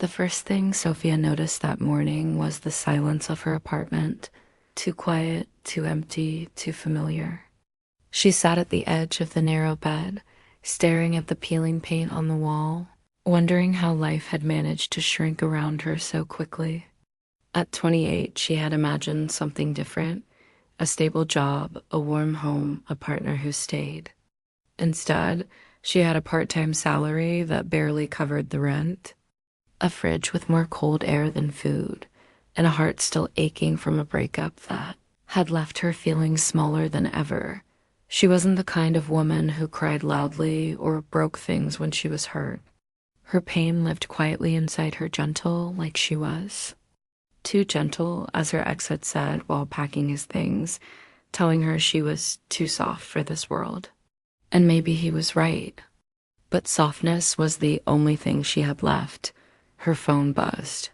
The first thing Sofia noticed that morning was the silence of her apartment. Too quiet, too empty, too familiar. She sat at the edge of the narrow bed, staring at the peeling paint on the wall, wondering how life had managed to shrink around her so quickly. At 28, she had imagined something different: a stable job, a warm home, a partner who stayed. Instead, she had a part-time salary that barely covered the rent, a fridge with more cold air than food, and a heart still aching from a breakup that had left her feeling smaller than ever. She wasn't the kind of woman who cried loudly or broke things when she was hurt. Her pain lived quietly inside her, gentle like she was. Too gentle, as her ex had said while packing his things, telling her she was too soft for this world. And maybe he was right. But softness was the only thing she had left. Her phone buzzed.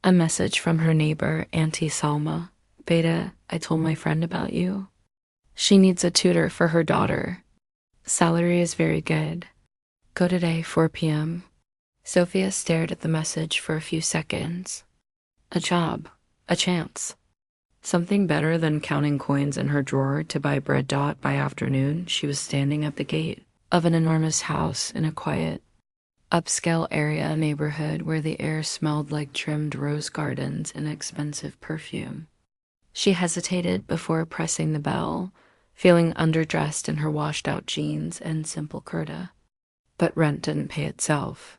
A message from her neighbor, Auntie Salma. "Beta, I told my friend about you. She needs a tutor for her daughter. Salary is very good. Go today, 4 p.m. Sofia stared at the message for a few seconds. A job. A chance. Something better than counting coins in her drawer to buy bread dot by afternoon. She was standing at the gate of an enormous house in a quiet, upscale area neighborhood where the air smelled like trimmed rose gardens and expensive perfume. She hesitated before pressing the bell, feeling underdressed in her washed-out jeans and simple kurta. But rent didn't pay itself.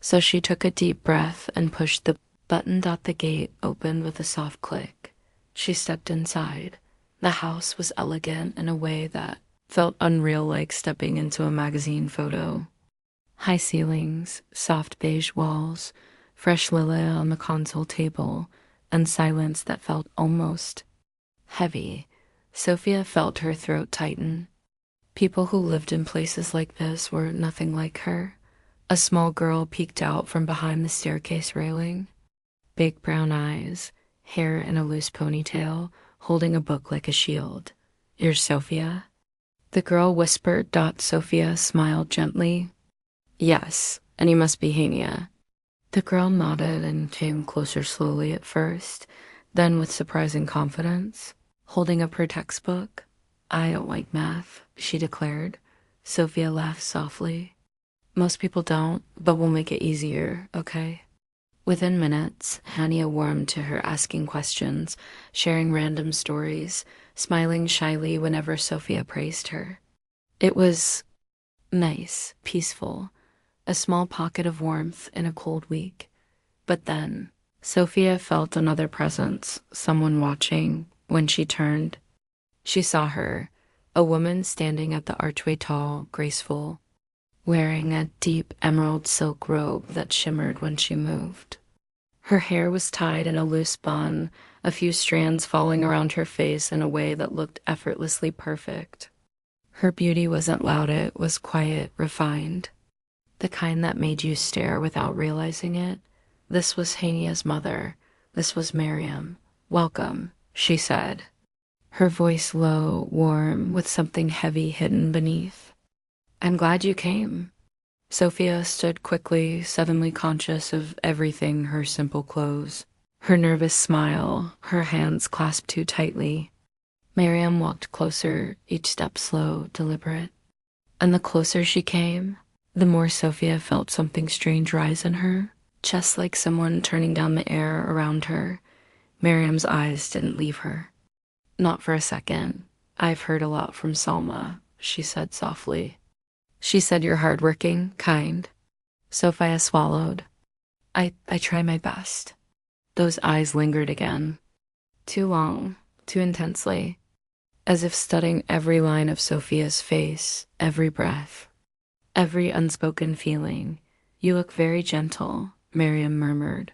So she took a deep breath and pushed the button. The gate opened with a soft click. She stepped inside. The house was elegant in a way that felt unreal, like stepping into a magazine photo. High ceilings, soft beige walls, fresh lilac on the console table, and silence that felt almost heavy. Sofia felt her throat tighten. People who lived in places like this were nothing like her. A small girl peeked out from behind the staircase railing. Big brown eyes, hair in a loose ponytail, holding a book like a shield. "You're Sofia?" The girl whispered. Sofia smiled gently. "Yes, and you must be Hania." The girl nodded and came closer slowly at first, then with surprising confidence, holding up her textbook. "I don't like math," she declared. Sofia laughed softly. "Most people don't, but we'll make it easier, okay?" Within minutes, Hania warmed to her, asking questions, sharing random stories, smiling shyly whenever Sofia praised her. It was nice, peaceful, a small pocket of warmth in a cold week. But then, Sofia felt another presence, someone watching. When she turned, she saw her, a woman standing at the archway, tall, graceful, wearing a deep emerald silk robe that shimmered when she moved. Her hair was tied in a loose bun, a few strands falling around her face in a way that looked effortlessly perfect. Her beauty wasn't loud, it was quiet, refined. The kind that made you stare without realizing it. This was Hania's mother. This was Mariam. "Welcome," she said, her voice low, warm, with something heavy hidden beneath. "I'm glad you came." Sofia stood quickly, suddenly conscious of everything: her simple clothes, her nervous smile, her hands clasped too tightly. Mariam walked closer, each step slow, deliberate. And the closer she came, the more Sofia felt something strange rise in her, just like someone turning down the air around her. Mariam's eyes didn't leave her. "Not for a second. I've heard a lot from Salma," she said softly. "She said you're hardworking, kind." Sofia swallowed. I try my best." Those eyes lingered again. Too long, too intensely, as if studying every line of Sofia's face, every breath, every unspoken feeling. "You look very gentle," Mariam murmured.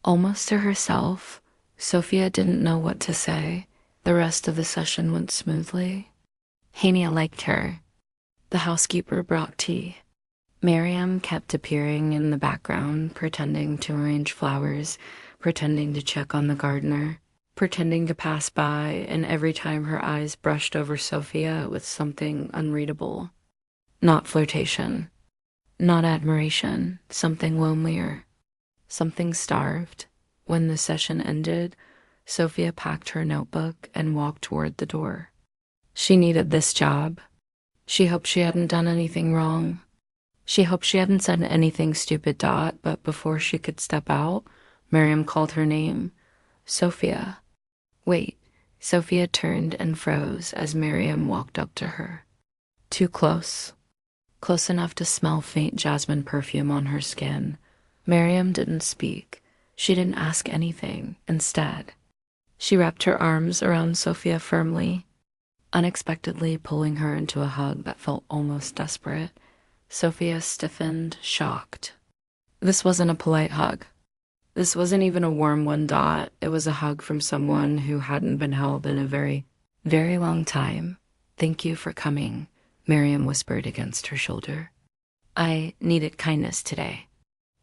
Almost to herself, Sofia didn't know what to say. The rest of the session went smoothly. Hania liked her. The housekeeper brought tea. Mariam kept appearing in the background, pretending to arrange flowers, pretending to check on the gardener, pretending to pass by, and every time her eyes brushed over Sofia with something unreadable. Not flirtation, not admiration, something lonelier. something starved. When the session ended, Sofia packed her notebook and walked toward the door. She needed this job. She hoped she hadn't done anything wrong. She hoped she hadn't said anything stupid. But before she could step out, Mariam called her name. Sofia. Wait. Sofia turned and froze as Mariam walked up to her. Too close. Close enough to smell faint jasmine perfume on her skin. Mariam didn't speak. She didn't ask anything. Instead, she wrapped her arms around Sofia firmly, unexpectedly pulling her into a hug that felt almost desperate. Sofia stiffened, shocked. This wasn't a polite hug. This wasn't even a warm one. It was a hug from someone who hadn't been held in a very, very long time. Thank you for coming, Mariam whispered against her shoulder. I needed kindness today.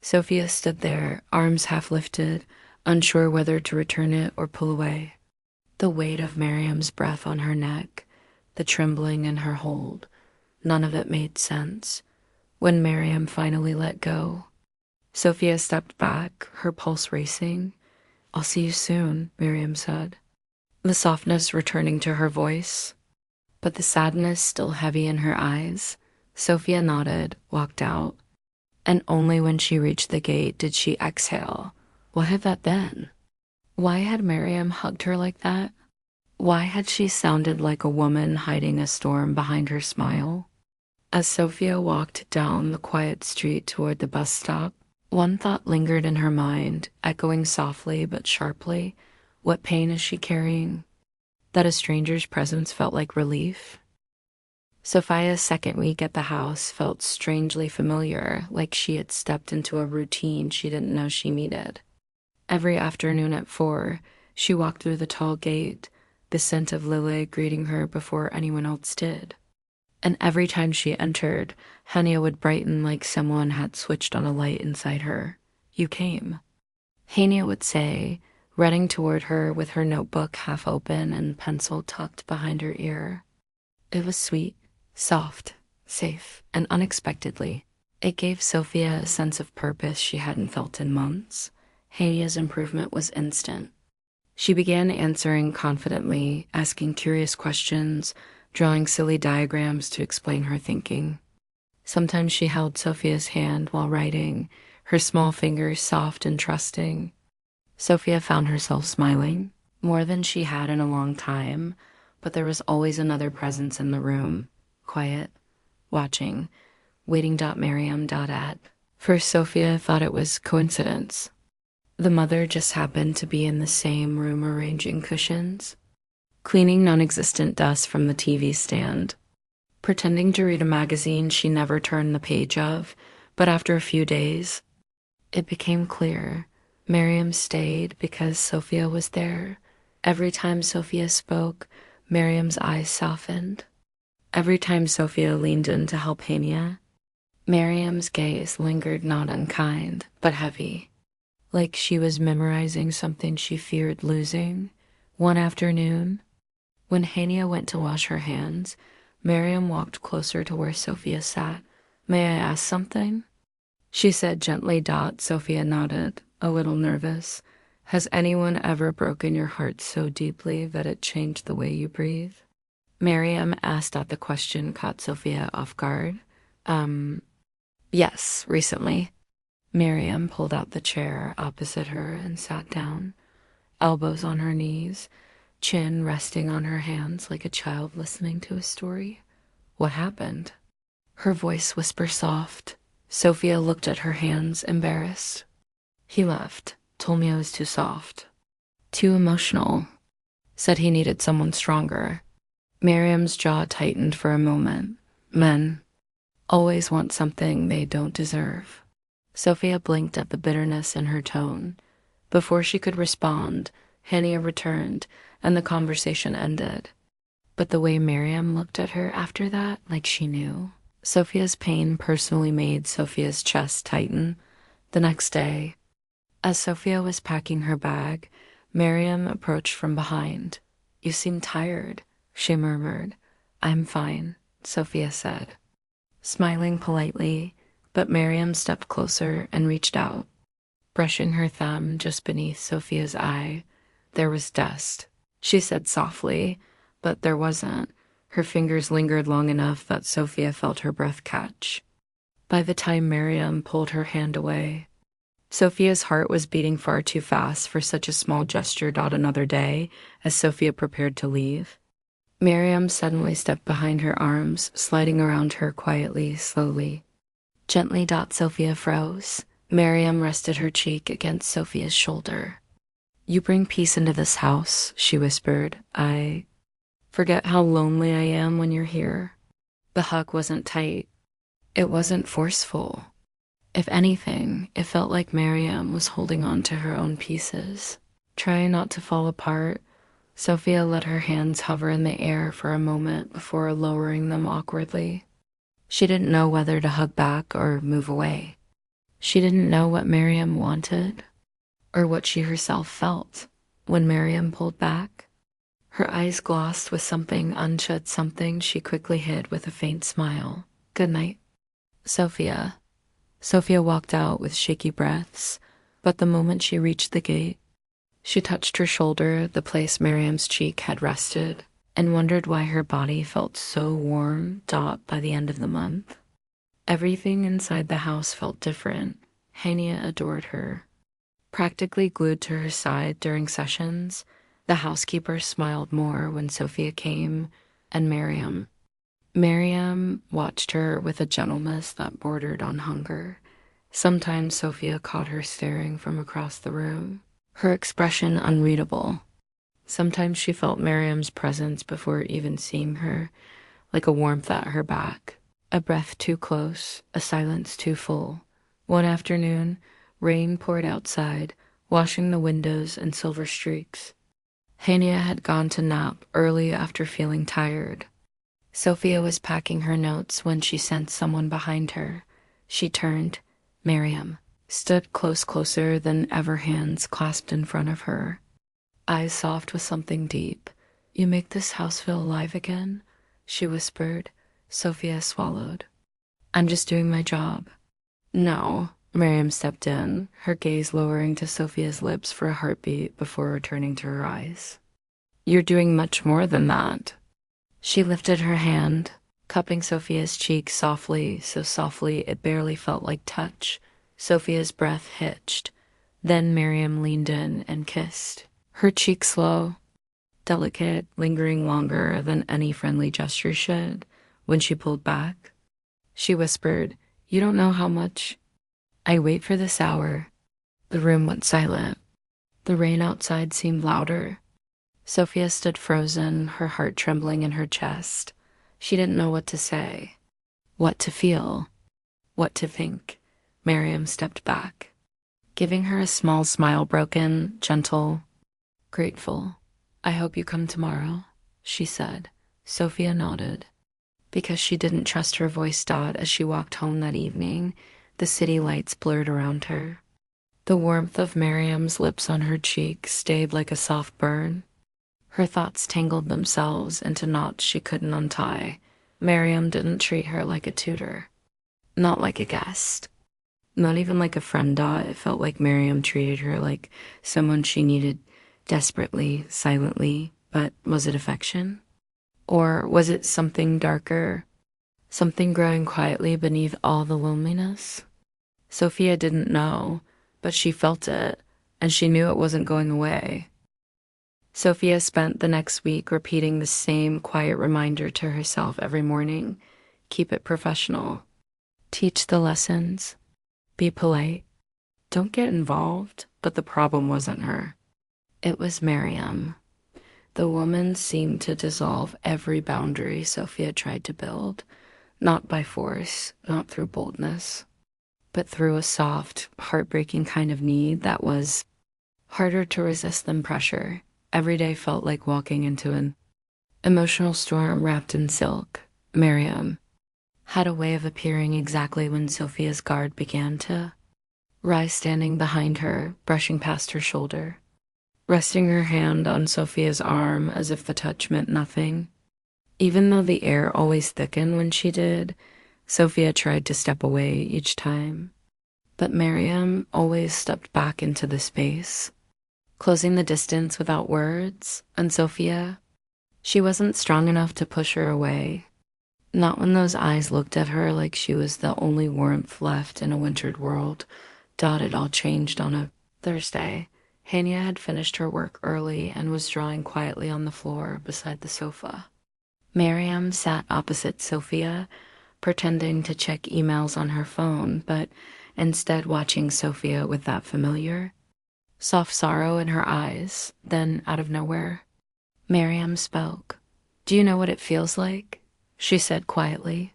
Sofia stood there, arms half lifted, unsure whether to return it or pull away. The weight of Mariam's breath on her neck, the trembling in her hold, none of it made sense. When Mariam finally let go, Sofia stepped back, her pulse racing. I'll see you soon, Mariam said, the softness returning to her voice, but the sadness still heavy in her eyes. Sofia nodded, walked out, and only when she reached the gate did she exhale. What had that been? Why had Mariam hugged her like that? Why had she sounded like a woman hiding a storm behind her smile? As Sofia walked down the quiet street toward the bus stop, one thought lingered in her mind, echoing softly but sharply. What pain is she carrying? That a stranger's presence felt like relief? Sophia's second week at the house felt strangely familiar, like she had stepped into a routine she didn't know she needed. Every afternoon at 4, she walked through the tall gate, the scent of lily greeting her before anyone else did. And every time she entered, Hania would brighten like someone had switched on a light inside her. You came, Hania would say, running toward her with her notebook half open and pencil tucked behind her ear. It was sweet, soft, safe, and unexpectedly, it gave Sofia a sense of purpose she hadn't felt in months. Hania's improvement was instant. She began answering confidently, asking curious questions, drawing silly diagrams to explain her thinking. Sometimes she held Sofia's hand while writing, her small fingers soft and trusting. Sofia found herself smiling, more than she had in a long time, but there was always another presence in the room, quiet, watching, waiting. Mariam at. First, Sofia thought it was coincidence. The mother just happened to be in the same room arranging cushions, cleaning non-existent dust from the TV stand, pretending to read a magazine she never turned the page of. But after a few days, it became clear. Mariam stayed because Sofia was there. Every time Sofia spoke, Mariam's eyes softened. Every time Sofia leaned in to help Hania, Mariam's gaze lingered, not unkind, but heavy, like she was memorizing something she feared losing. One afternoon, when Hania went to wash her hands, Mariam walked closer to where Sofia sat. May I ask something? She said gently. Sofia nodded, a little nervous. Has anyone ever broken your heart so deeply that it changed the way you breathe? Mariam asked. The question caught Sofia off guard. Yes, recently. Mariam pulled out the chair opposite her and sat down, elbows on her knees, chin resting on her hands like a child listening to a story. What happened? Her voice whisper soft. Sofia looked at her hands, embarrassed. He left, told me I was too soft, too emotional, said he needed someone stronger. Mariam's jaw tightened for a moment. Men always want something they don't deserve. Sofia blinked at the bitterness in her tone. Before she could respond, Hania returned, and the conversation ended. But the way Mariam looked at her after that, like she knew. Sofia's pain personally made Sofia's chest tighten. The next day, as Sofia was packing her bag, Mariam approached from behind. You seem tired, she murmured. I'm fine, Sofia said, smiling politely, but Mariam stepped closer and reached out, Brushing her thumb just beneath Sofia's eye, there was dust. She said softly, but there wasn't. Her fingers lingered long enough that Sofia felt her breath catch. By the time Mariam pulled her hand away, Sofia's heart was beating far too fast for such a small gesture. Another day, as Sofia prepared to leave, Mariam suddenly stepped behind her arms, sliding around her quietly, slowly. Gently. Sofia froze. Mariam rested her cheek against Sofia's shoulder. "You bring peace into this house," she whispered. "I forget how lonely I am when you're here." The hug wasn't tight. It wasn't forceful. If anything, it felt like Mariam was holding on to her own pieces. Trying not to fall apart, Sofia let her hands hover in the air for a moment before lowering them awkwardly. She didn't know whether to hug back or move away. She didn't know what Mariam wanted or what she herself felt when Mariam pulled back. Her eyes glossed with something unshed, something she quickly hid with a faint smile. "Good night, Sofia." Sofia walked out with shaky breaths, but the moment she reached the gate, she touched her shoulder, the place Mariam's cheek had rested, and wondered why her body felt so warm. By the end of the month, everything inside the house felt different. Hania adored her. Practically glued to her side during sessions, the housekeeper smiled more when Sofia came, and Mariam watched her with a gentleness that bordered on hunger. Sometimes Sofia caught her staring from across the room, her expression unreadable. Sometimes she felt Mariam's presence before even seeing her, like a warmth at her back, a breath too close, a silence too full. One afternoon, rain poured outside, washing the windows in silver streaks. Hania had gone to nap early after feeling tired. Sofia was packing her notes when she sensed someone behind her. She turned. Mariam stood closer than ever, hands clasped in front of her, eyes soft with something deep. "You make this house feel alive again," she whispered. Sofia swallowed. "I'm just doing my job." "No." Mariam stepped in, her gaze lowering to Sofia's lips for a heartbeat before returning to her eyes. "You're doing much more than that." She lifted her hand, cupping Sofia's cheek softly, so softly it barely felt like touch. Sofia's breath hitched. Then Mariam leaned in and kissed. Her cheek slow, delicate, lingering longer than any friendly gesture should. When she pulled back, she whispered, "You don't know how much I wait for this hour." The room went silent. The rain outside seemed louder. Sofia stood frozen, her heart trembling in her chest. She didn't know what to say, what to feel, what to think. Mariam stepped back, giving her a small smile, broken, gentle, grateful. "I hope you come tomorrow," she said. Sofia nodded, because she didn't trust her voice. As she walked home that evening, the city lights blurred around her. The warmth of Mariam's lips on her cheek stayed like a soft burn. Her thoughts tangled themselves into knots she couldn't untie. Mariam didn't treat her like a tutor, not like a guest, not even like a friend. It felt like Mariam treated her like someone she needed desperately, silently. But was it affection? Or was it something darker, something growing quietly beneath all the loneliness? Sofia didn't know, but she felt it, and she knew it wasn't going away. Sofia spent the next week repeating the same quiet reminder to herself every morning. Keep it professional. Teach the lessons. Be polite. Don't get involved. But the problem wasn't her. It was Mariam. The woman seemed to dissolve every boundary Sofia tried to build, not by force, not through boldness, but through a soft, heartbreaking kind of need that was harder to resist than pressure. Every day felt like walking into an emotional storm wrapped in silk. Mariam had a way of appearing exactly when Sofia's guard began to rise, standing behind her, brushing past her shoulder, resting her hand on Sofia's arm as if the touch meant nothing. Even though the air always thickened when she did, Sofia tried to step away each time. But Mariam always stepped back into the space, closing the distance without words, and Sofia, she wasn't strong enough to push her away. Not when those eyes looked at her like she was the only warmth left in a wintered world. It all changed on a Thursday. Hania had finished her work early and was drawing quietly on the floor beside the sofa. Mariam sat opposite Sofia, pretending to check emails on her phone, but instead watching Sofia with that familiar, soft sorrow in her eyes. Then, out of nowhere, Mariam spoke. "Do you know what it feels like?" she said quietly.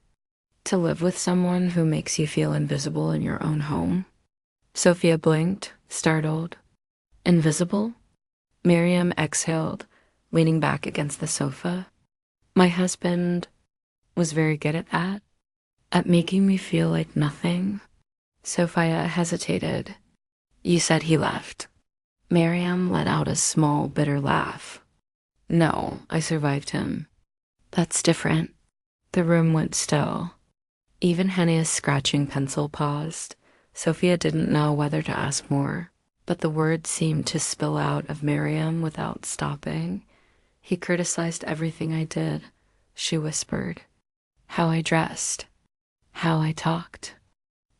"To live with someone who makes you feel invisible in your own home." Sofia blinked, startled. "Invisible?" Mariam exhaled, leaning back against the sofa. "My husband was very good at that, at making me feel like nothing." Sofia hesitated. "You said he left." Mariam let out a small, bitter laugh. "No, I survived him." "That's different." The room went still. Even Hania's scratching pencil paused. Sofia didn't know whether to ask more, but the words seemed to spill out of Mariam without stopping. "He criticized everything I did," she whispered. "How I dressed, how I talked,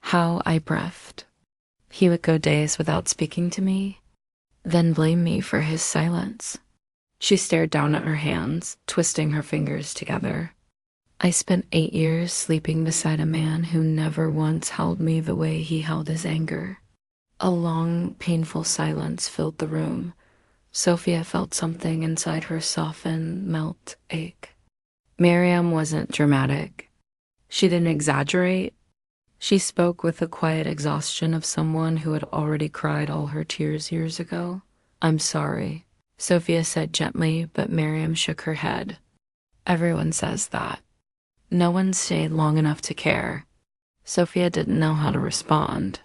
how I breathed. He would go days without speaking to me, then blame me for his silence." She stared down at her hands, twisting her fingers together. "I spent 8 years sleeping beside a man who never once held me the way he held his anger." A long, painful silence filled the room. Sofia felt something inside her soften, melt, ache. Mariam wasn't dramatic. She didn't exaggerate. She spoke with the quiet exhaustion of someone who had already cried all her tears years ago. "I'm sorry," Sofia said gently, but Mariam shook her head. "Everyone says that. No one stayed long enough to care." Sofia didn't know how to respond,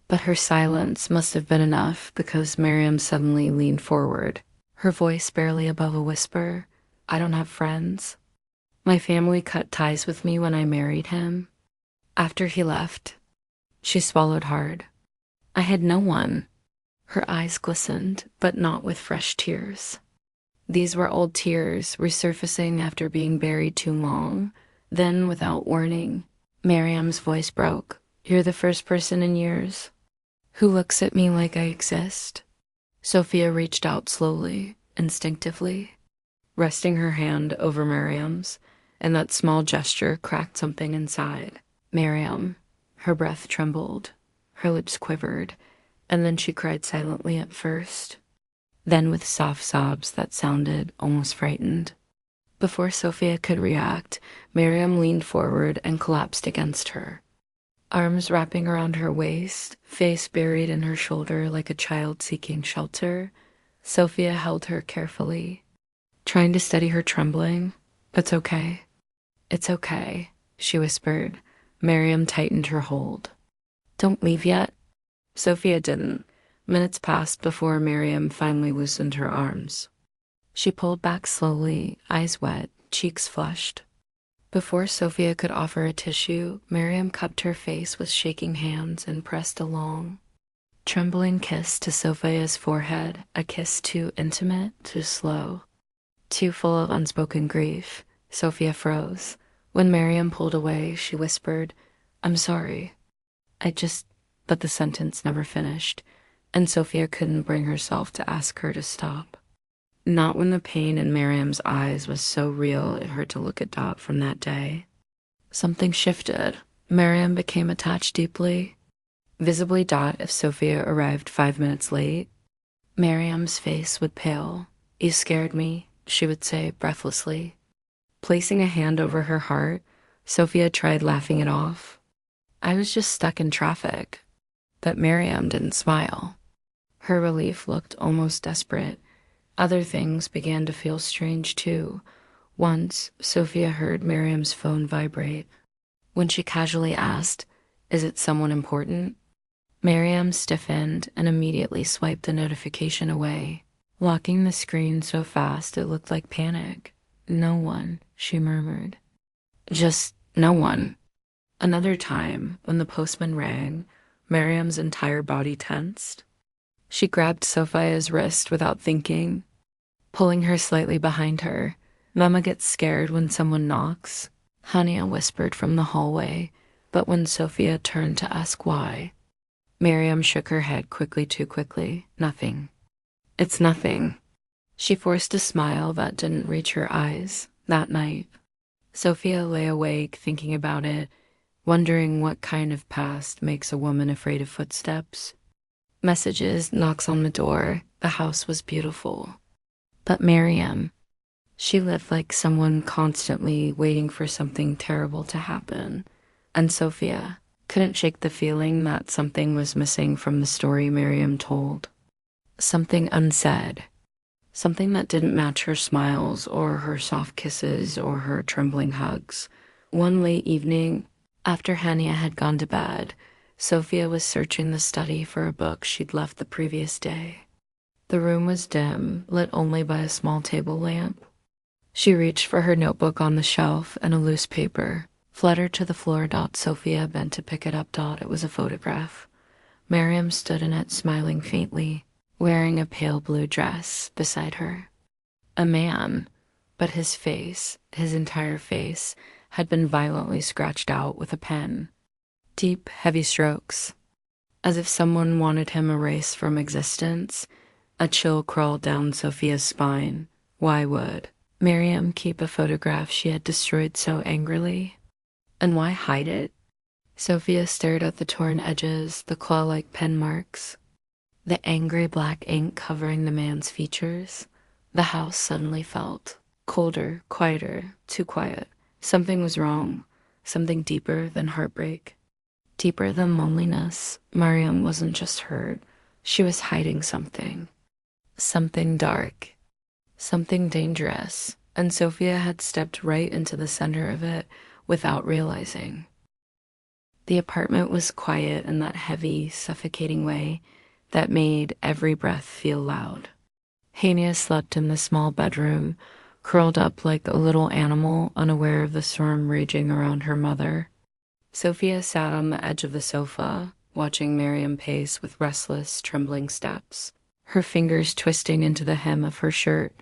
but her silence must have been enough because Mariam suddenly leaned forward, her voice barely above a whisper. "I don't have friends. My family cut ties with me when I married him. After he left," she swallowed hard, "I had no one." Her eyes glistened, but not with fresh tears. These were old tears resurfacing after being buried too long. Then, without warning, Mariam's voice broke. "You're the first person in years who looks at me like I exist." Sofia reached out slowly, instinctively, resting her hand over Mariam's, and that small gesture cracked something inside. Mariam, her breath trembled, her lips quivered, and then she cried silently at first, then with soft sobs that sounded almost frightened. Before Sofia could react, Mariam leaned forward and collapsed against her, arms wrapping around her waist, face buried in her shoulder like a child seeking shelter. Sofia held her carefully, trying to steady her trembling. "It's okay. It's okay," she whispered. Mariam tightened her hold. "Don't leave yet." Sofia didn't. Minutes passed before Mariam finally loosened her arms. She pulled back slowly, eyes wet, cheeks flushed. Before Sofia could offer a tissue, Mariam cupped her face with shaking hands and pressed a long, trembling kiss to Sofia's forehead, a kiss too intimate, too slow, too full of unspoken grief. Sofia froze. When Mariam pulled away, she whispered, "I'm sorry. But the sentence never finished, and Sofia couldn't bring herself to ask her to stop. Not when the pain in Mariam's eyes was so real it hurt to look at Dot from that day. Something shifted. Mariam became attached deeply, visibly Dot if Sofia arrived 5 minutes late. Mariam's face would pale. "You scared me," she would say breathlessly. Placing a hand over her heart, Sofia tried laughing it off. "I was just stuck in traffic." But Mariam didn't smile. Her relief looked almost desperate. Other things began to feel strange too. Once, Sofia heard Mariam's phone vibrate. When she casually asked, "Is it someone important?" Mariam stiffened and immediately swiped the notification away, locking the screen so fast it looked like panic. "No one," she murmured. "Just no one." Another time, when the postman rang, Mariam's entire body tensed. She grabbed Sophia's wrist without thinking, pulling her slightly behind her. Mama gets scared when someone knocks, Hania whispered from the hallway, but when Sofia turned to ask why, Mariam shook her head quickly, too quickly. Nothing. It's nothing. She forced a smile that didn't reach her eyes. That night, Sofia lay awake thinking about it, wondering what kind of past makes a woman afraid of footsteps. Messages, knocks on the door. The house was beautiful. But Mariam, she lived like someone constantly waiting for something terrible to happen. And Sofia couldn't shake the feeling that something was missing from the story Mariam told. Something unsaid. Something that didn't match her smiles or her soft kisses or her trembling hugs. One late evening, after Hania had gone to bed, Sofia was searching the study for a book she'd left the previous day. The room was dim, lit only by a small table lamp. She reached for her notebook on the shelf and a loose paper. Fluttered to the floor. Sofia bent to pick it up. It was a photograph. Mariam stood in it, smiling faintly, wearing a pale blue dress beside her. A man, but his face, his entire face, had been violently scratched out with a pen. Deep, heavy strokes, as if someone wanted him erased from existence. A chill crawled down Sofia's spine. Why would Mariam keep a photograph she had destroyed so angrily? And why hide it? Sofia stared at the torn edges, the claw-like pen marks, the angry black ink covering the man's features. The house suddenly felt colder, quieter, too quiet. Something was wrong, something deeper than heartbreak, deeper than loneliness. Mariam wasn't just hurt, she was hiding something. Something dark, something dangerous, and Sofia had stepped right into the center of it without realizing. The apartment was quiet in that heavy, suffocating way that made every breath feel loud. Hania slept in the small bedroom, curled up like a little animal, unaware of the storm raging around her mother. Sofia sat on the edge of the sofa, watching Mariam pace with restless, trembling steps, her fingers twisting into the hem of her shirt.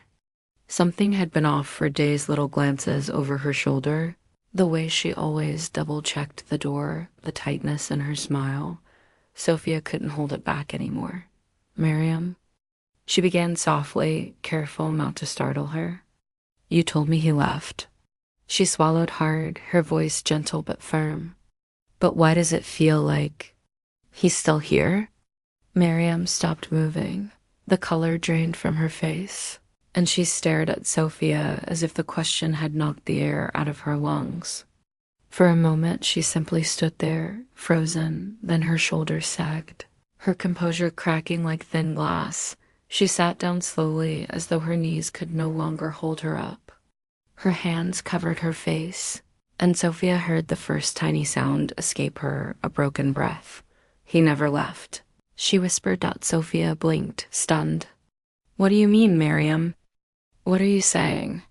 Something had been off for days. Little glances over her shoulder, the way she always double-checked the door, the tightness in her smile. Sofia couldn't hold it back anymore. Mariam? She began softly, careful not to startle her. You told me he left. She swallowed hard, her voice gentle but firm. But why does it feel like he's still here? Mariam stopped moving. The color drained from her face, and she stared at Sofia as if the question had knocked the air out of her lungs. For a moment, she simply stood there, frozen, then her shoulders sagged, her composure cracking like thin glass. She sat down slowly, as though her knees could no longer hold her up. Her hands covered her face, and Sofia heard the first tiny sound escape her, a broken breath. He never left. She whispered. Sofia blinked, stunned. What do you mean, Mariam? What are you saying?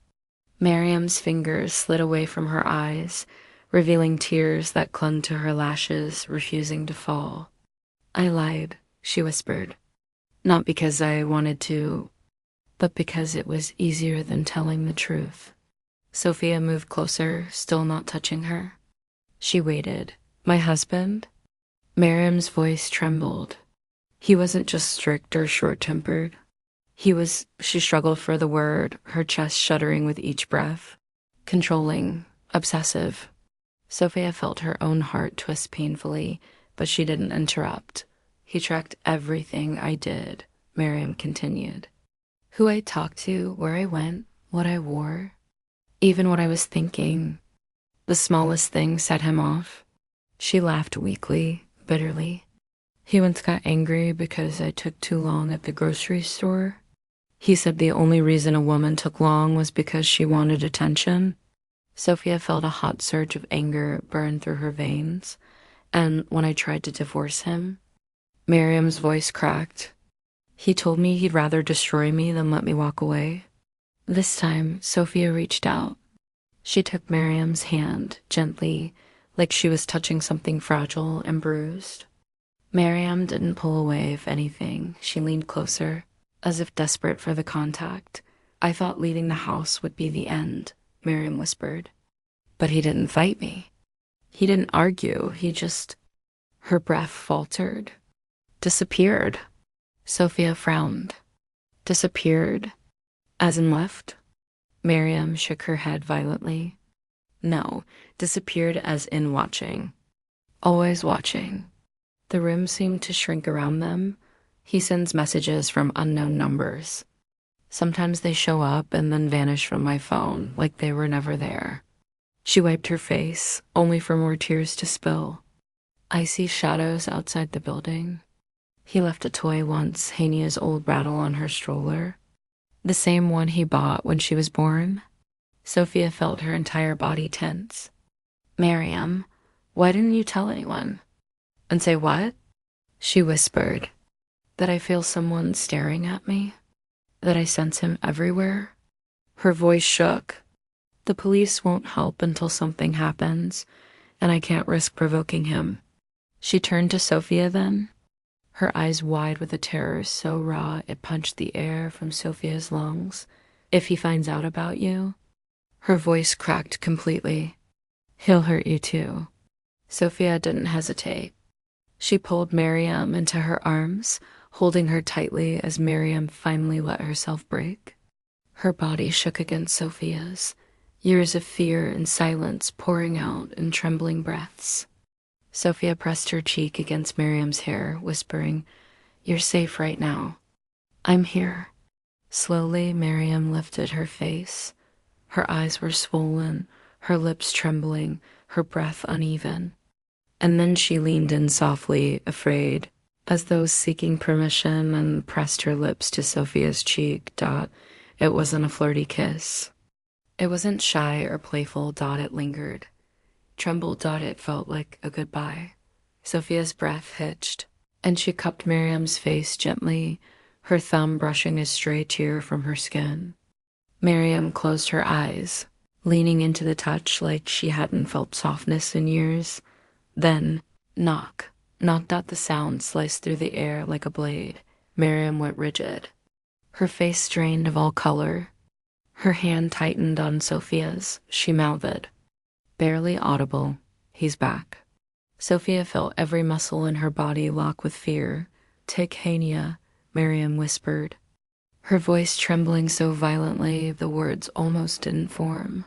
Mariam's fingers slid away from her eyes, revealing tears that clung to her lashes, refusing to fall. I lied, she whispered. Not because I wanted to, but because it was easier than telling the truth. Sofia moved closer, still not touching her. She waited. My husband? Mariam's voice trembled. He wasn't just strict or short-tempered. She struggled for the word, her chest shuddering with each breath. Controlling, obsessive. Sofia felt her own heart twist painfully, but she didn't interrupt. He tracked everything I did, Mariam continued. Who I talked to, where I went, what I wore, even what I was thinking. The smallest thing set him off. She laughed weakly, bitterly. He once got angry because I took too long at the grocery store. He said the only reason a woman took long was because she wanted attention. Sofia felt a hot surge of anger burn through her veins, and when I tried to divorce him, Mariam's voice cracked. He told me he'd rather destroy me than let me walk away. This time, Sofia reached out. She took Mariam's hand, gently, like she was touching something fragile and bruised. Mariam didn't pull away, if anything. She leaned closer, as if desperate for the contact. I thought leaving the house would be the end, Mariam whispered. But he didn't fight me. He didn't argue. He just... Her breath faltered. Disappeared. Sofia frowned. Disappeared? As in left? Mariam shook her head violently. No, disappeared as in watching. Always watching. The room seemed to shrink around them. He sends messages from unknown numbers. Sometimes they show up and then vanish from my phone, like they were never there. She wiped her face, only for more tears to spill. I see shadows outside the building. He left a toy once, Hania's old rattle on her stroller. The same one he bought when she was born. Sofia felt her entire body tense. Mariam, why didn't you tell anyone? And say what? She whispered. That I feel someone staring at me. That I sense him everywhere. Her voice shook. The police won't help until something happens, and I can't risk provoking him. She turned to Sofia then, her eyes wide with a terror so raw it punched the air from Sofia's lungs. If he finds out about you... Her voice cracked completely. He'll hurt you too. Sofia didn't hesitate. She pulled Mariam into her arms, holding her tightly as Mariam finally let herself break. Her body shook against Sofia's, years of fear and silence pouring out in trembling breaths. Sofia pressed her cheek against Mariam's hair, whispering, You're safe right now. I'm here. Slowly, Mariam lifted her face. Her eyes were swollen, her lips trembling, her breath uneven. And then she leaned in softly, afraid, as though seeking permission, and pressed her lips to Sofia's cheek. It wasn't a flirty kiss. It wasn't shy or playful. It lingered. Trembled. It felt like a goodbye. Sofia's breath hitched, and she cupped Mariam's face gently, her thumb brushing a stray tear from her skin. Mariam closed her eyes, leaning into the touch like she hadn't felt softness in years. Then, knocked. The sound sliced through the air like a blade. Mariam went rigid. Her face strained of all color. Her hand tightened on Sofia's. She mouthed. Barely audible. He's back. Sofia felt every muscle in her body lock with fear. Take Hania, Mariam whispered. Her voice trembling so violently the words almost didn't form.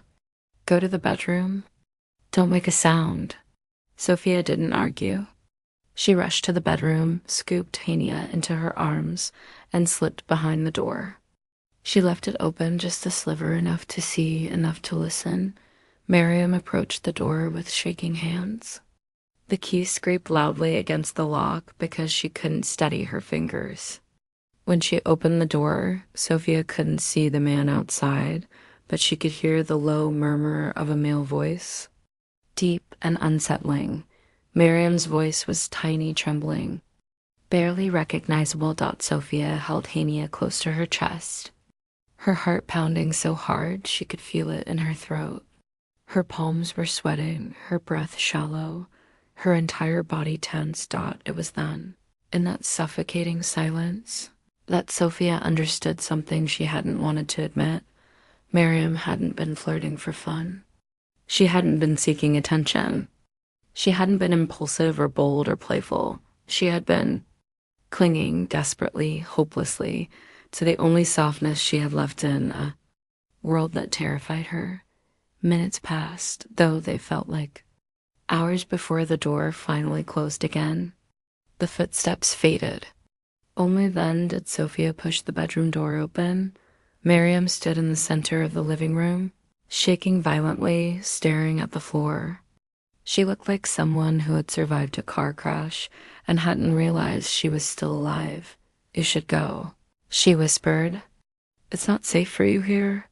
Go to the bedroom. Don't make a sound. Sofia didn't argue. She rushed to the bedroom, scooped Hania into her arms, and slipped behind the door. She left it open just a sliver, enough to see, enough to listen. Mariam approached the door with shaking hands. The key scraped loudly against the lock because she couldn't steady her fingers. When she opened the door, Sofia couldn't see the man outside, but she could hear the low murmur of a male voice. Deep and unsettling. Mariam's voice was tiny, trembling. Barely recognizable. Sofia held Hania close to her chest, her heart pounding so hard she could feel it in her throat. Her palms were sweating, her breath shallow, her entire body tense. It was then, in that suffocating silence, that Sofia understood something she hadn't wanted to admit. Mariam hadn't been flirting for fun. She hadn't been seeking attention. She hadn't been impulsive or bold or playful. She had been clinging desperately, hopelessly, to the only softness she had left in a world that terrified her. Minutes passed, though they felt like hours before the door finally closed again. The footsteps faded. Only then did Sofia push the bedroom door open. Mariam stood in the center of the living room, shaking violently, staring at the floor. She looked like someone who had survived a car crash and hadn't realized she was still alive. You should go, she whispered. It's not safe for you here.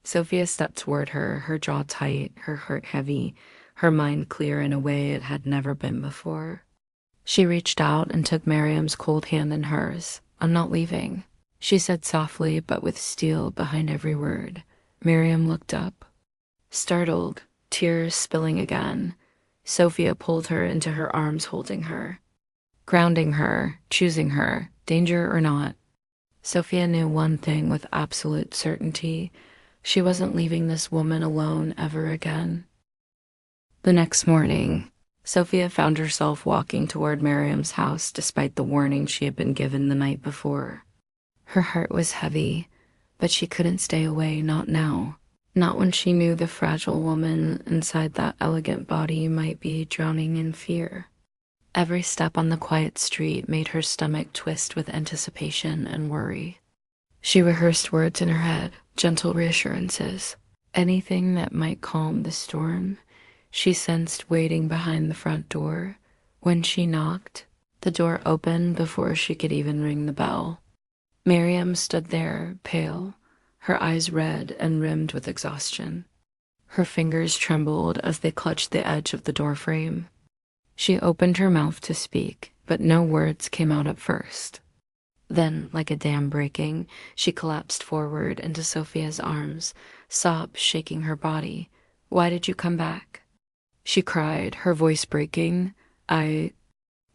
Sofia stepped toward her, her jaw tight, her heart heavy, her mind clear in a way it had never been before. She reached out and took Mariam's cold hand in hers. I'm not leaving, she said softly, but with steel behind every word. Mariam looked up, startled, tears spilling again. Sofia pulled her into her arms, holding her. grounding her, choosing her, danger or not. Sofia knew one thing with absolute certainty. She wasn't leaving this woman alone ever again. The next morning, Sofia found herself walking toward Mariam's house despite the warning she had been given the night before. Her heart was heavy, but she couldn't stay away, not now. Not when she knew the fragile woman inside that elegant body might be drowning in fear. Every step on the quiet street made her stomach twist with anticipation and worry. She rehearsed words in her head, gentle reassurances, anything that might calm the storm she sensed waiting behind the front door. When she knocked, the door opened before she could even ring the bell. Mariam stood there, pale, her eyes red and rimmed with exhaustion. Her fingers trembled as they clutched the edge of the doorframe. She opened her mouth to speak, but no words came out at first. Then, like a dam breaking, she collapsed forward into Sofia's arms, sobs shaking her body. "Why did you come back?" She cried, her voice breaking. I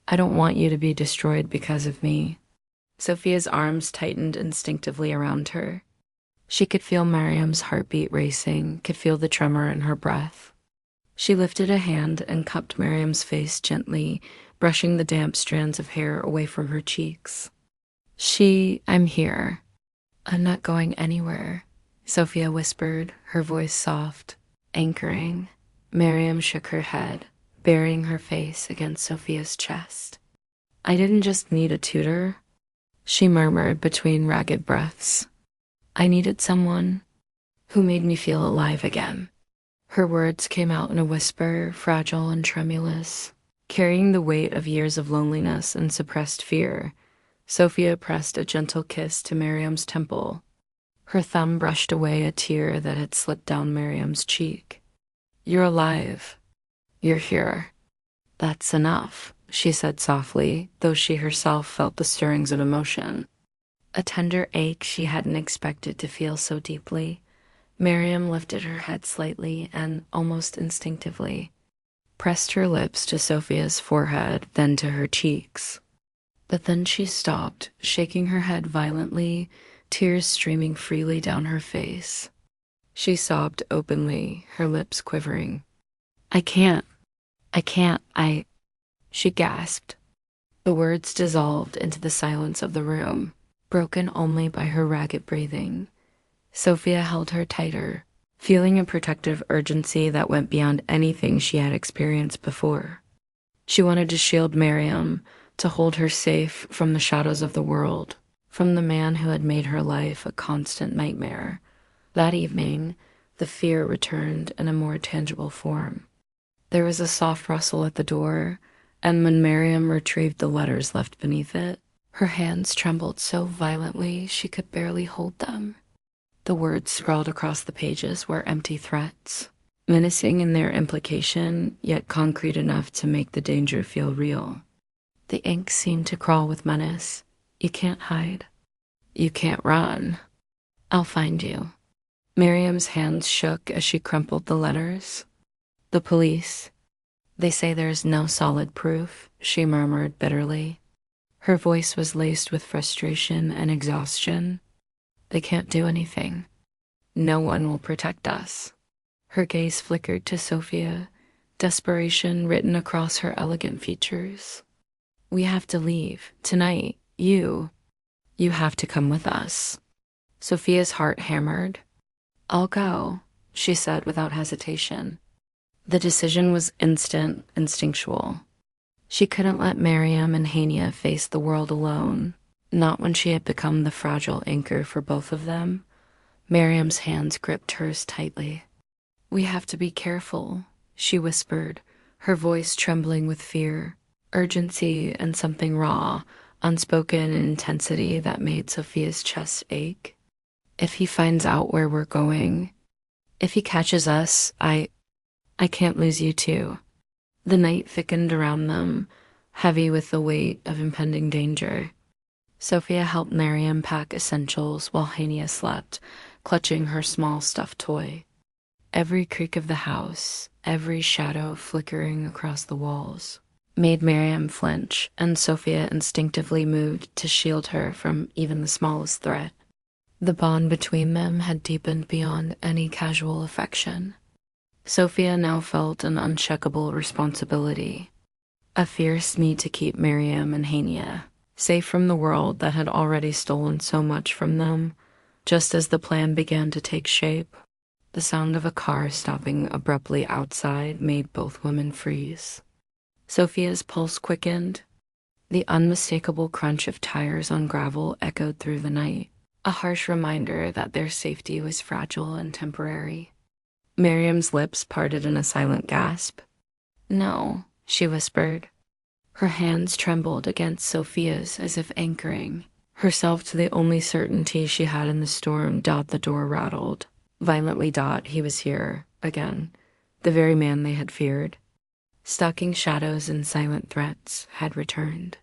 don't want you to be destroyed because of me." Sofia's arms tightened instinctively around her. She could feel Mariam's heartbeat racing, could feel the tremor in her breath. She lifted a hand and cupped Mariam's face gently, brushing the damp strands of hair away from her cheeks. I'm here. I'm not going anywhere," Sofia whispered, her voice soft, anchoring. Mariam shook her head, burying her face against Sofia's chest. "I didn't just need a tutor," she murmured between ragged breaths. "I needed someone who made me feel alive again." Her words came out in a whisper, fragile and tremulous, carrying the weight of years of loneliness and suppressed fear. Sofia pressed a gentle kiss to Mariam's temple. Her thumb brushed away a tear that had slipped down Mariam's cheek. "You're alive. You're here. That's enough," she said softly, though she herself felt the stirrings of emotion. A tender ache she hadn't expected to feel so deeply. Mariam lifted her head slightly and, almost instinctively, pressed her lips to Sofia's forehead, then to her cheeks. But then she stopped, shaking her head violently, tears streaming freely down her face. She sobbed openly, her lips quivering. I can't, she gasped. The words dissolved into the silence of the room, broken only by her ragged breathing. Sofia held her tighter, feeling a protective urgency that went beyond anything she had experienced before. She wanted to shield Mariam, to hold her safe from the shadows of the world, from the man who had made her life a constant nightmare. That evening, the fear returned in a more tangible form. There was a soft rustle at the door, and when Mariam retrieved the letters left beneath it, her hands trembled so violently she could barely hold them. The words scrawled across the pages were empty threats, menacing in their implication, yet concrete enough to make the danger feel real. The ink seemed to crawl with menace. "You can't hide. You can't run. I'll find you." Mariam's hands shook as she crumpled the letters. "The police. They say there's no solid proof," she murmured bitterly. Her voice was laced with frustration and exhaustion. "They can't do anything. No one will protect us." Her gaze flickered to Sofia, desperation written across her elegant features. "We have to leave. Tonight. You have to come with us." Sofia's heart hammered. "I'll go," she said without hesitation. The decision was instant, instinctual. She couldn't let Mariam and Hania face the world alone, not when she had become the fragile anchor for both of them. Mariam's hands gripped hers tightly. "We have to be careful," she whispered, her voice trembling with fear, urgency, and something raw, unspoken intensity that made Sofia's chest ache. "If he finds out where we're going, if he catches us, I can't lose you too." The night thickened around them, heavy with the weight of impending danger. Sofia helped Mariam pack essentials while Hania slept, clutching her small stuffed toy. Every creak of the house, every shadow flickering across the walls, made Mariam flinch, and Sofia instinctively moved to shield her from even the smallest threat. The bond between them had deepened beyond any casual affection. Sofia now felt an uncheckable responsibility, a fierce need to keep Mariam and Hania safe from the world that had already stolen so much from them. Just as the plan began to take shape, the sound of a car stopping abruptly outside made both women freeze. Sofia's pulse quickened. The unmistakable crunch of tires on gravel echoed through the night, a harsh reminder that their safety was fragile and temporary. Mariam's lips parted in a silent gasp. "No," she whispered. Her hands trembled against Sofia's as if anchoring herself to the only certainty she had in the storm. The door rattled. Violently. He was here, again. The very man they had feared. Stalking shadows and silent threats had returned.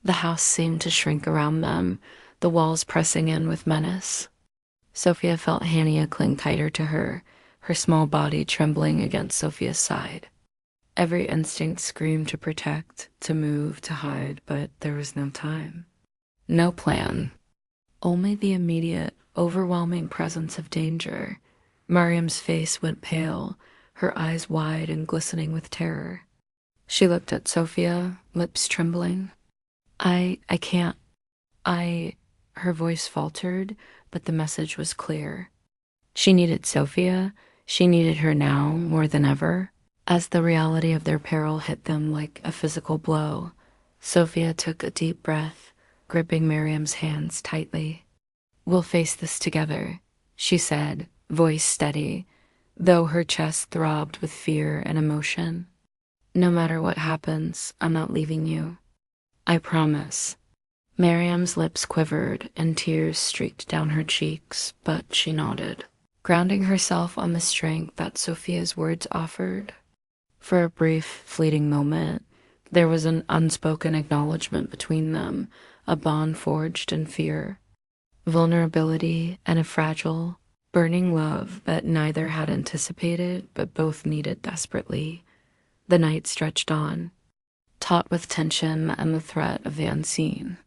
The house seemed to shrink around them, the walls pressing in with menace. Sofia felt Hania cling tighter to her, her small body trembling against Sofia's side. Every instinct screamed to protect, to move, to hide, but there was no time. No plan. Only the immediate, overwhelming presence of danger. Mariam's face went pale, her eyes wide and glistening with terror. She looked at Sofia, lips trembling. I can't. Her voice faltered, but the message was clear. She needed Sofia. She needed her now more than ever. As the reality of their peril hit them like a physical blow, Sofia took a deep breath, gripping Mariam's hands tightly. "We'll face this together," she said, voice steady, though her chest throbbed with fear and emotion. "No matter what happens, I'm not leaving you. I promise." Mariam's lips quivered and tears streaked down her cheeks, but she nodded, grounding herself on the strength that Sofia's words offered. For a brief, fleeting moment, there was an unspoken acknowledgement between them, a bond forged in fear, vulnerability, and a fragile, burning love that neither had anticipated but both needed desperately. The night stretched on, taut with tension and the threat of the unseen.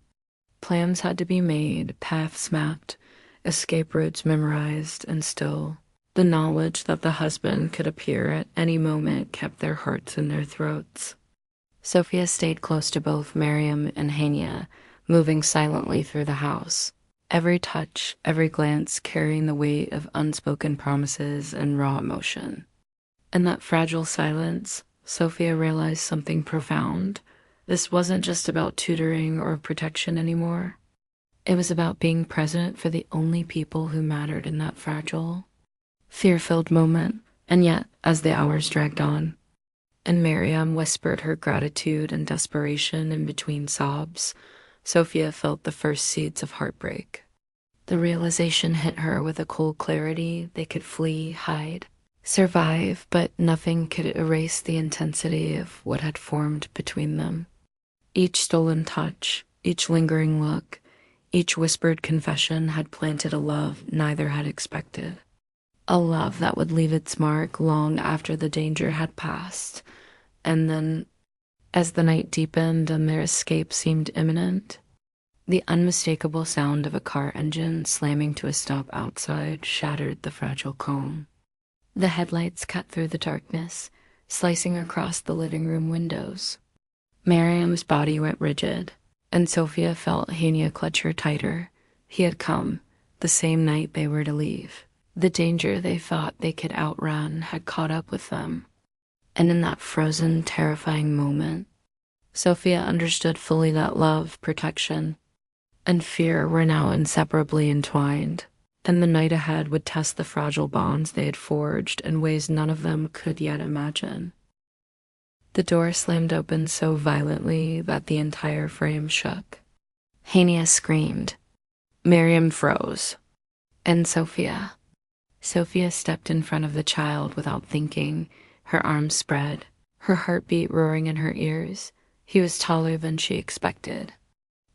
Plans had to be made, paths mapped, escape routes memorized, and still, the knowledge that the husband could appear at any moment kept their hearts in their throats. Sofia stayed close to both Mariam and Hania, moving silently through the house, every touch, every glance carrying the weight of unspoken promises and raw emotion. In that fragile silence, Sofia realized something profound. This wasn't just about tutoring or protection anymore. It was about being present for the only people who mattered in that fragile, fear-filled moment. And yet, as the hours dragged on, and Mariam whispered her gratitude and desperation in between sobs, Sofia felt the first seeds of heartbreak. The realization hit her with a cold clarity. They could flee, hide, survive, but nothing could erase the intensity of what had formed between them. Each stolen touch, each lingering look, each whispered confession had planted a love neither had expected. A love that would leave its mark long after the danger had passed. And then, as the night deepened and their escape seemed imminent, the unmistakable sound of a car engine slamming to a stop outside shattered the fragile calm. The headlights cut through the darkness, slicing across the living room windows. Mariam's body went rigid, and Sofia felt Hania clutch her tighter. He had come, the same night they were to leave. The danger they thought they could outrun had caught up with them. And in that frozen, terrifying moment, Sofia understood fully that love, protection, and fear were now inseparably entwined, and the night ahead would test the fragile bonds they had forged in ways none of them could yet imagine. The door slammed open so violently that the entire frame shook. Hania screamed. Mariam froze. And Sofia stepped in front of the child without thinking, her arms spread, her heartbeat roaring in her ears. He was taller than she expected.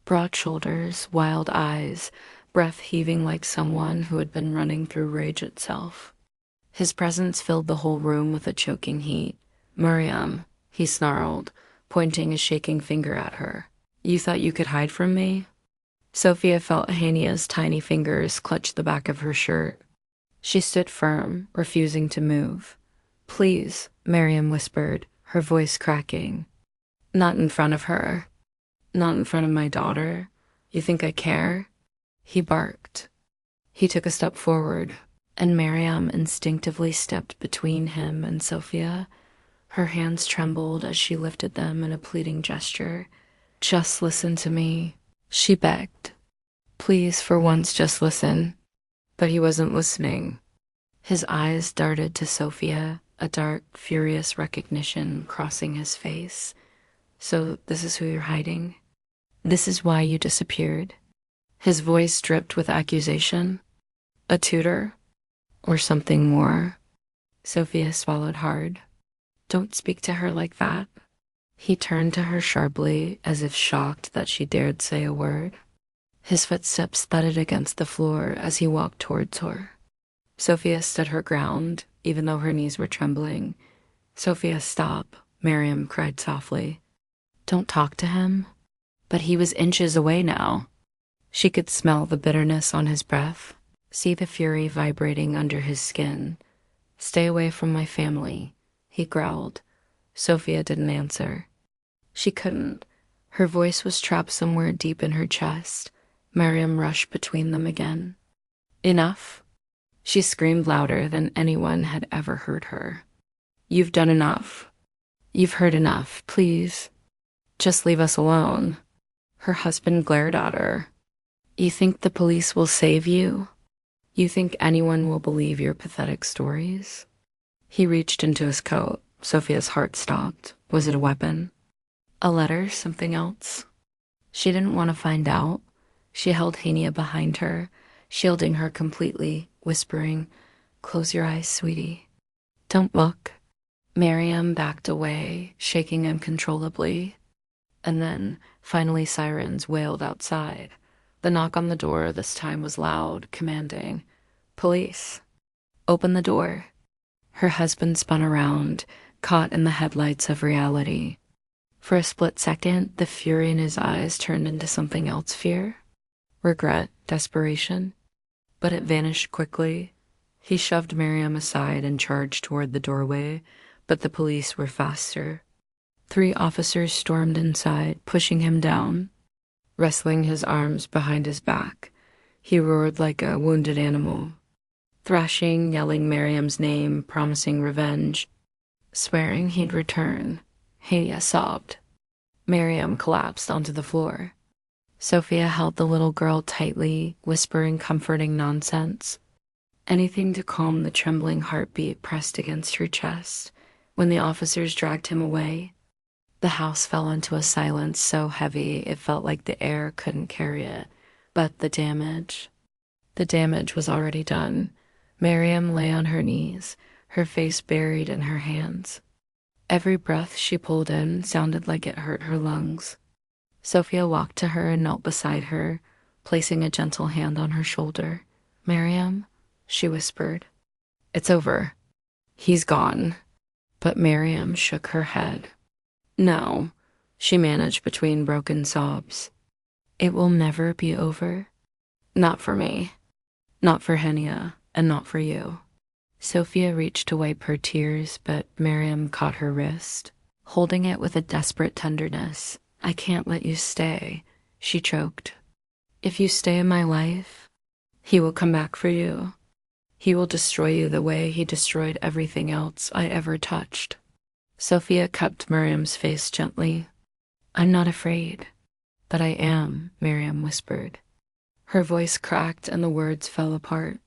Broad shoulders, wild eyes, breath heaving like someone who had been running through rage itself. His presence filled the whole room with a choking heat. "Mariam," he snarled, pointing a shaking finger at her. You thought you could hide from me? Sofia felt Hania's tiny fingers clutch the back of her shirt. She stood firm, refusing to move. Please, Mariam whispered, her voice cracking. Not in front of her. Not in front of my daughter. You think I care? He barked. He took a step forward, and Mariam instinctively stepped between him and Sofia. Her hands trembled as she lifted them in a pleading gesture. Just listen to me, she begged. Please, for once, just listen. But he wasn't listening. His eyes darted to Sofia, a dark, furious recognition crossing his face. So this is who you're hiding? This is why you disappeared? His voice dripped with accusation. A tutor? Or something more? Sofia swallowed hard. Don't speak to her like that. He turned to her sharply, as if shocked that she dared say a word. His footsteps thudded against the floor as he walked towards her. Sofia stood her ground, even though her knees were trembling. Sofia, stop, Mariam cried softly. Don't talk to him. But he was inches away now. She could smell the bitterness on his breath, see the fury vibrating under his skin. Stay away from my family, he growled. Sofia didn't answer. She couldn't. Her voice was trapped somewhere deep in her chest. Mariam rushed between them again. Enough. She screamed louder than anyone had ever heard her. You've done enough. You've heard enough, please. Just leave us alone. Her husband glared at her. You think the police will save you? You think anyone will believe your pathetic stories? He reached into his coat. Sofia's heart stopped. Was it a weapon? A letter? Something else? She didn't want to find out. She held Hania behind her, shielding her completely, whispering, Close your eyes, sweetie. Don't look. Mariam backed away, shaking uncontrollably. And then, finally, sirens wailed outside. The knock on the door this time was loud, commanding, Police. Open the door. Her husband spun around, caught in the headlights of reality. For a split second, the fury in his eyes turned into something else, fear, regret, desperation. But it vanished quickly. He shoved Mariam aside and charged toward the doorway, but the police were faster. 3 officers stormed inside, pushing him down. Wrestling his arms behind his back, he roared like a wounded animal. Thrashing, yelling Mariam's name, promising revenge, swearing he'd return. Hania sobbed. Mariam collapsed onto the floor. Sofia held the little girl tightly, whispering comforting nonsense. Anything to calm the trembling heartbeat pressed against her chest. When the officers dragged him away, the house fell into a silence so heavy it felt like the air couldn't carry it. But the damage was already done. Mariam lay on her knees, her face buried in her hands. Every breath she pulled in sounded like it hurt her lungs. Sofia walked to her and knelt beside her, placing a gentle hand on her shoulder. Mariam, she whispered. It's over. He's gone. But Mariam shook her head. No, she managed between broken sobs. It will never be over. Not for me. Not for Hania, and not for you. Sofia reached to wipe her tears, but Mariam caught her wrist, holding it with a desperate tenderness. I can't let you stay, she choked. If you stay in my life, he will come back for you. He will destroy you the way he destroyed everything else I ever touched. Sofia cupped Mariam's face gently. I'm not afraid. But I am, Mariam whispered. Her voice cracked and the words fell apart.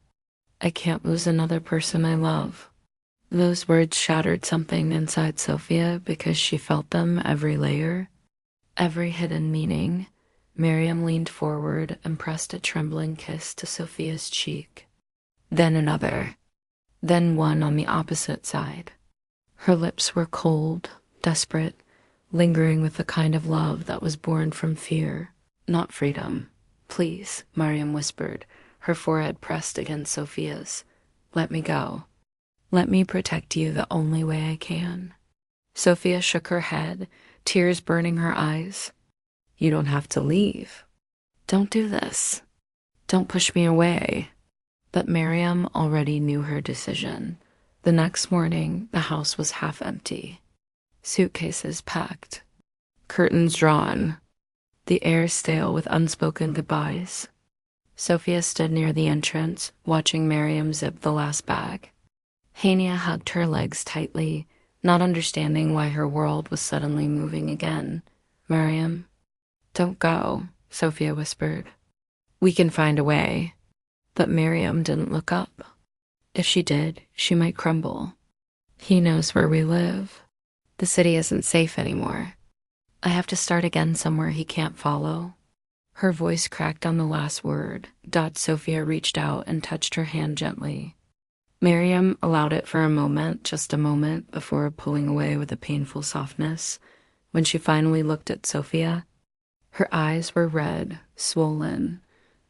I can't lose another person I love. Those words shattered something inside Sofia because she felt them every layer, every hidden meaning. Mariam leaned forward and pressed a trembling kiss to Sofia's cheek. Then another. Then one on the opposite side. Her lips were cold, desperate, lingering with the kind of love that was born from fear, not freedom. Please, Mariam whispered, her forehead pressed against Sofia's. Let me go. Let me protect you the only way I can. Sofia shook her head, tears burning her eyes. You don't have to leave. Don't do this. Don't push me away. But Mariam already knew her decision. The next morning, the house was half empty. Suitcases packed. Curtains drawn. The air stale with unspoken goodbyes. Sofia stood near the entrance, watching Mariam zip the last bag. Hania hugged her legs tightly, not understanding why her world was suddenly moving again. Mariam, don't go, Sofia whispered. We can find a way. But Mariam didn't look up. If she did, she might crumble. He knows where we live. The city isn't safe anymore. I have to start again somewhere he can't follow. Her voice cracked on the last word. Sofia reached out and touched her hand gently. Mariam allowed it for a moment, just a moment, before pulling away with a painful softness. When she finally looked at Sofia, her eyes were red, swollen,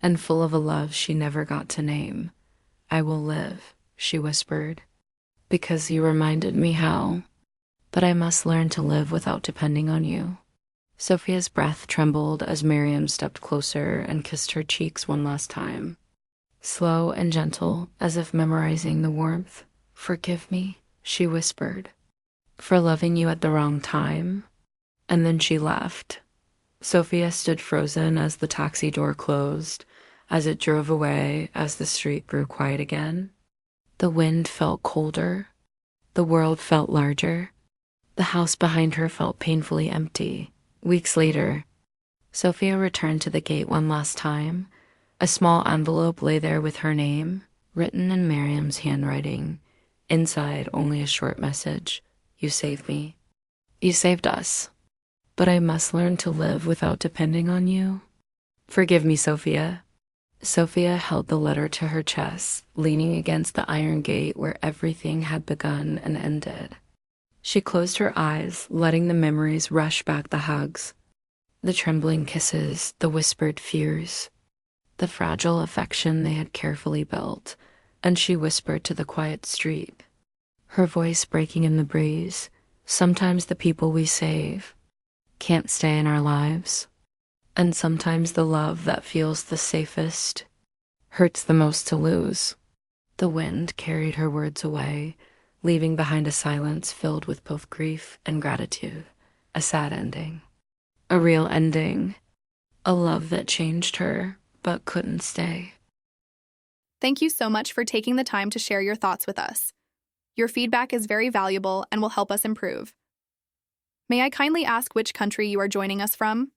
and full of a love she never got to name. I will live, she whispered, because you reminded me how. But I must learn to live without depending on you. Sofia's breath trembled as Mariam stepped closer and kissed her cheeks one last time. Slow and gentle, as if memorizing the warmth. Forgive me, she whispered, for loving you at the wrong time. And then she left. Sofia stood frozen as the taxi door closed, as it drove away, as the street grew quiet again. The wind felt colder. The world felt larger. The house behind her felt painfully empty. Weeks later, Sofia returned to the gate one last time. A small envelope lay there with her name, written in Mariam's handwriting. Inside, only a short message. You saved me. You saved us. But I must learn to live without depending on you. Forgive me, Sofia. Sofia held the letter to her chest, leaning against the iron gate where everything had begun and ended. She closed her eyes, letting the memories rush back, the hugs, the trembling kisses, the whispered fears, the fragile affection they had carefully built, and she whispered to the quiet street, her voice breaking in the breeze. Sometimes the people we save can't stay in our lives, and sometimes the love that feels the safest hurts the most to lose. The wind carried her words away, leaving behind a silence filled with both grief and gratitude. A sad ending. A real ending. A love that changed her, but couldn't stay. Thank you so much for taking the time to share your thoughts with us. Your feedback is very valuable and will help us improve. May I kindly ask which country you are joining us from?